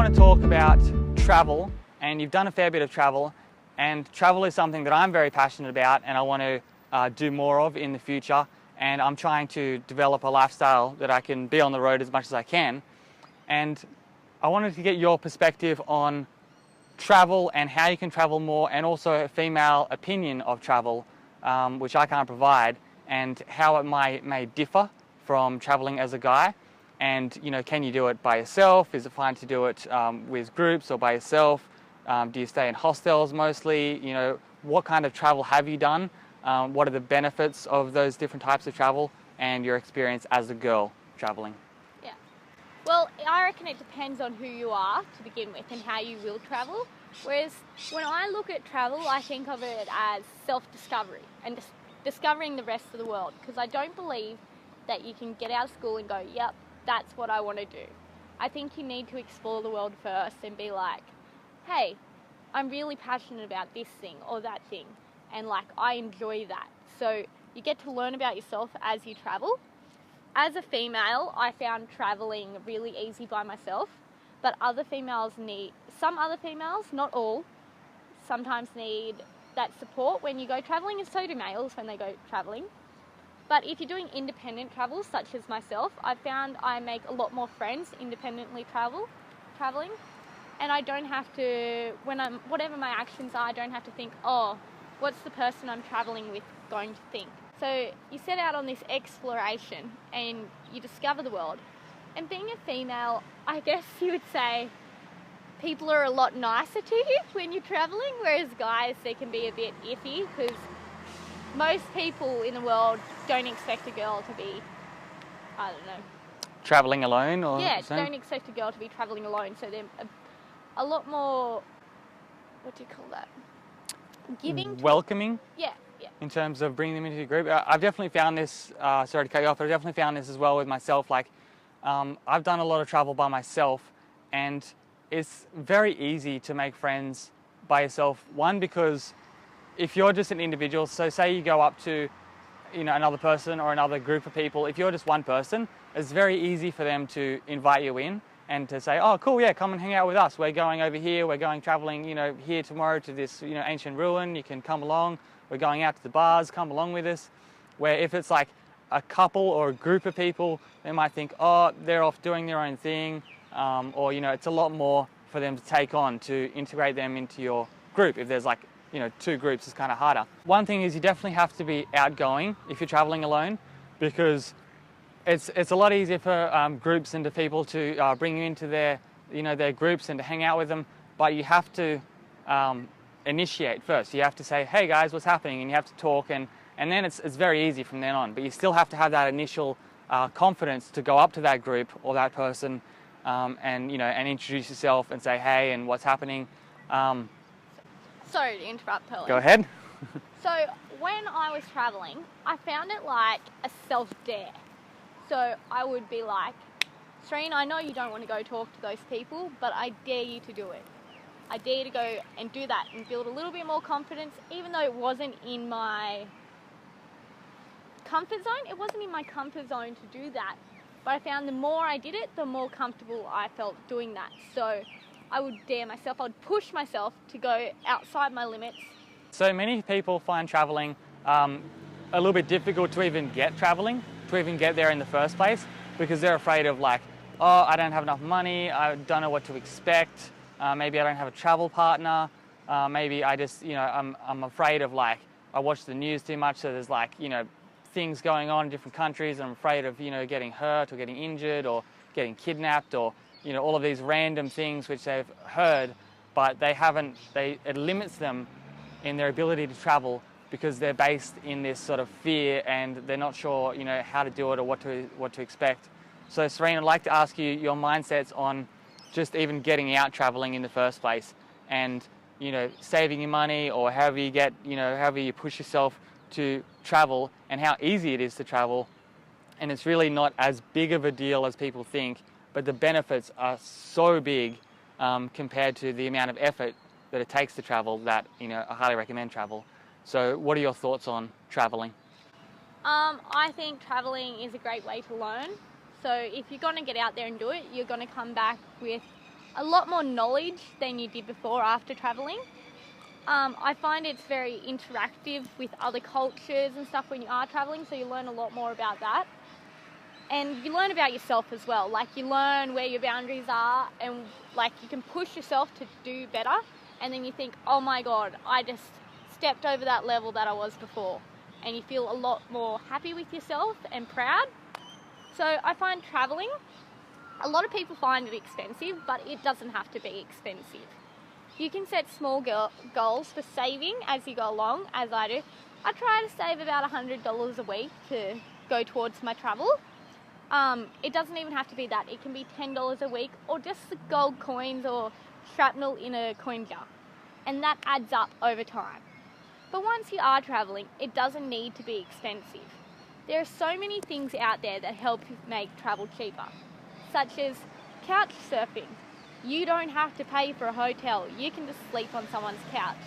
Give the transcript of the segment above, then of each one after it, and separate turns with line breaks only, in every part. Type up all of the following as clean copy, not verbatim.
want to talk about travel, and you've done a fair bit of travel, and travel is something that I'm very passionate about and I want to do more of in the future, and I'm trying to develop a lifestyle that I can be on the road as much as I can. And I wanted to get your perspective on travel and how you can travel more, and also a female opinion of travel, which I can't provide, and how it may differ from traveling as a guy. And, you know, can you do it by yourself? Is it fine to do it with groups or by yourself? Do you stay in hostels mostly? You know, what kind of travel have you done? What are the benefits of those different types of travel, and your experience as a girl traveling?
Yeah. Well, I reckon it depends on who you are to begin with and how you will travel. Whereas when I look at travel, I think of it as self-discovery and discovering the rest of the world, because I don't believe that you can get out of school and go, yep, that's what I want to do. I think you need to explore the world first and be like, hey, I'm really passionate about this thing or that thing, and like I enjoy that. So you get to learn about yourself as you travel. As a female, I found traveling really easy by myself, but some other females, not all, sometimes need that support when you go traveling, and so do males when they go traveling. But if you're doing independent travel, such as myself, I've found I make a lot more friends independently traveling, and I don't have to, whatever my actions are, I don't have to think, oh, what's the person I'm traveling with going to think? So you set out on this exploration and you discover the world. And being a female, I guess you would say people are a lot nicer to you when you're traveling, whereas guys, they can be a bit iffy, because most people in the world don't expect a girl to be, I don't know,
Traveling alone, or
yeah,
something?
don't expect a girl to be traveling alone. So they're a lot more, what do you call that? Giving?
Welcoming?
Yeah.
In terms of bringing them into the group. I've definitely found this, sorry to cut you off, but I've definitely found this as well with myself. Like, I've done a lot of travel by myself, and it's very easy to make friends by yourself. One, because if you're just an individual, so say you go up to, you know, another person or another group of people, if you're just one person, it's very easy for them to invite you in and to say, oh, cool, yeah, come and hang out with us. We're going over here, we're going traveling, you know, here tomorrow to this, you know, ancient ruin. You can come along. We're going out to the bars, come along with us. Where if it's like a couple or a group of people, they might think, oh, they're off doing their own thing, or, you know, it's a lot more for them to take on, to integrate them into your group. If there's like, you know, two groups, it's kind of harder. One thing is you definitely have to be outgoing if you're traveling alone, because it's a lot easier for groups and to people to bring you into their, you know, their groups and to hang out with them, but you have to initiate first. You have to say, hey guys, what's happening? And you have to talk, and then it's very easy from then on. But you still have to have that initial confidence to go up to that group or that person, and, you know, and introduce yourself and say, hey, and what's happening.
Sorry to interrupt, Perlin.
Go ahead.
So when I was traveling, I found it like a self-dare. So I would be like, Cerene, I know you don't want to go talk to those people, but I dare you to do it. I dare you to go and do that and build a little bit more confidence, even though it wasn't in my comfort zone. It wasn't in my comfort zone to do that. But I found the more I did it, the more comfortable I felt doing that. So I would dare myself, I would push myself to go outside my limits.
So many people find traveling a little bit difficult to even get traveling, to even get there in the first place, because they're afraid of like, oh, I don't have enough money, I don't know what to expect, maybe I don't have a travel partner, maybe I just, you know, I'm afraid of, like, I watch the news too much, so there's like, you know, things going on in different countries, and I'm afraid of, you know, getting hurt or getting injured or getting kidnapped, or, you know, all of these random things which they've heard, but it limits them in their ability to travel, because they're based in this sort of fear and they're not sure, you know, how to do it or what to expect. So Cerene, I'd like to ask you your mindsets on just even getting out traveling in the first place, and, you know, saving your money, or however you push yourself to travel, and how easy it is to travel. And it's really not as big of a deal as people think, but the benefits are so big compared to the amount of effort that it takes to travel, that, you know, I highly recommend travel. So what are your thoughts on traveling?
I think traveling is a great way to learn. So if you're going to get out there and do it, you're going to come back with a lot more knowledge than you did before after travelling. I find it's very interactive with other cultures and stuff when you are travelling, so you learn a lot more about that. And you learn about yourself as well, like you learn where your boundaries are, and like you can push yourself to do better, and then you think, oh my god, I just stepped over that level that I was before, and you feel a lot more happy with yourself and proud. So I find travelling, a lot of people find it expensive, but it doesn't have to be expensive. You can set small goals for saving as you go along, as I do. I try to save about $100 a week to go towards my travel. It doesn't even have to be that. It can be $10 a week, or just the gold coins or shrapnel in a coin jar. And that adds up over time. But once you are travelling, it doesn't need to be expensive. There are so many things out there that help you make travel cheaper, such as couch surfing. You don't have to pay for a hotel. You can just sleep on someone's couch.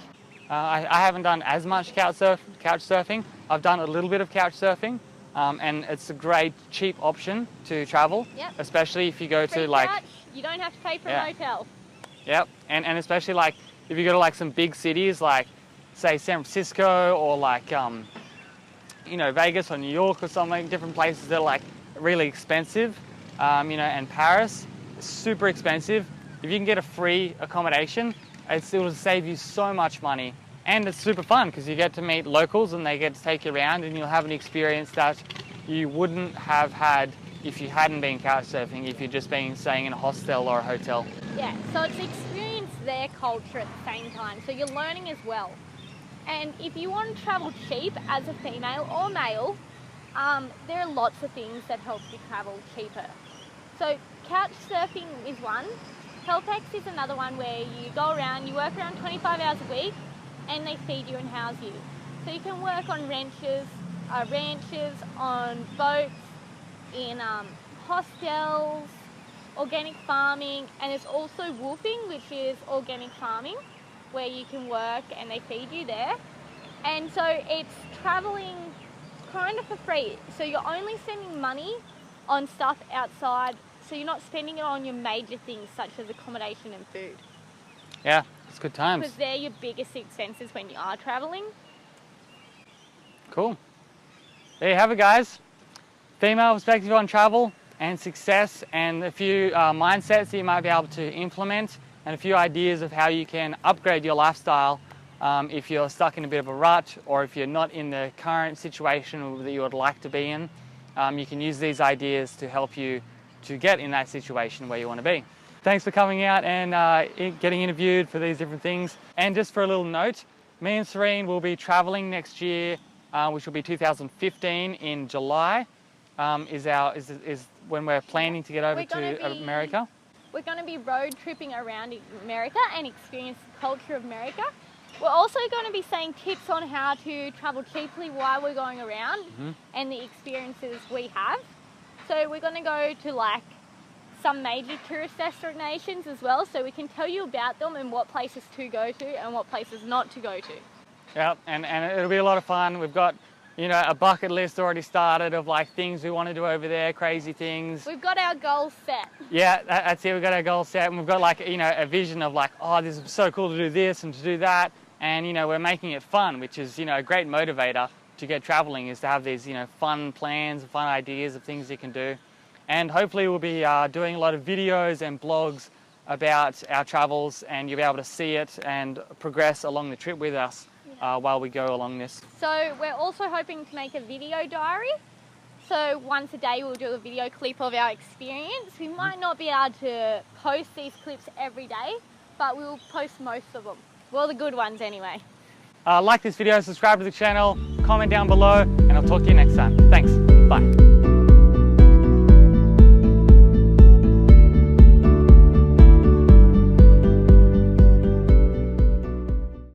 I haven't done as much couch surfing. I've done a little bit of couch surfing, and it's a great cheap option to travel,
Yep.
especially if you go
Free
to like...
couch, you don't have to pay for a hotel.
Yep, and especially like if you go to like some big cities like say San Francisco or like you know, Vegas or New York or something, different places that are like really expensive, you know, and Paris is super expensive. If you can get a free accommodation, it will save you so much money, and it's super fun because you get to meet locals and they get to take you around, and you'll have an experience that you wouldn't have had if you hadn't been couch surfing, if you're just been staying in a hostel or a hotel.
Yeah, so it's experience their culture at the same time, so you're learning as well. And if you want to travel cheap as a female or male, there are lots of things that help you travel cheaper. So couch surfing is one. Helpex is another one where you go around, you work around 25 hours a week, and they feed you and house you. So you can work on ranches, on boats, in hostels, organic farming, and there's also woofing, which is organic farming, where you can work and they feed you there. And so it's traveling kind of for free. So you're only spending money on stuff outside, so you're not spending it on your major things such as accommodation and food.
Yeah, it's good times.
Because they're your biggest expenses when you are traveling.
Cool. There you have it, guys. Female perspective on travel and success, and a few mindsets that you might be able to implement, and a few ideas of how you can upgrade your lifestyle if you're stuck in a bit of a rut, or if you're not in the current situation that you would like to be in. You can use these ideas to help you to get in that situation where you want to be. Thanks for coming out and getting interviewed for these different things. And just for a little note, me and Cerene will be traveling next year, which will be 2015 in July, is when we're planning to get over to America.
We're going to be road tripping around America and experience the culture of America. We're also going to be saying tips on how to travel cheaply while we're going around, and the experiences we have. So we're going to go to like some major tourist destinations as well, so we can tell you about them and what places to go to and what places not to go to.
Yep, and it'll be a lot of fun. We've got, you know, a bucket list already started of like things we want to do over there, crazy things.
We've got our goals set.
Yeah, that's it. We've got our goals set, and we've got like, you know, a vision of like, oh, this is so cool to do this and to do that. And, you know, we're making it fun, which is, you know, a great motivator to get traveling, is to have these, you know, fun plans, fun ideas of things you can do. And hopefully we'll be doing a lot of videos and blogs about our travels, and you'll be able to see it and progress along the trip with us while we go along this.
So we're also hoping to make a video diary. So once a day we'll do a video clip of our experience. We might not be able to post these clips every day, but we'll post most of them. Well, the good ones anyway.
Like this video, subscribe to the channel, comment down below, and I'll talk to you next time. Thanks. Bye.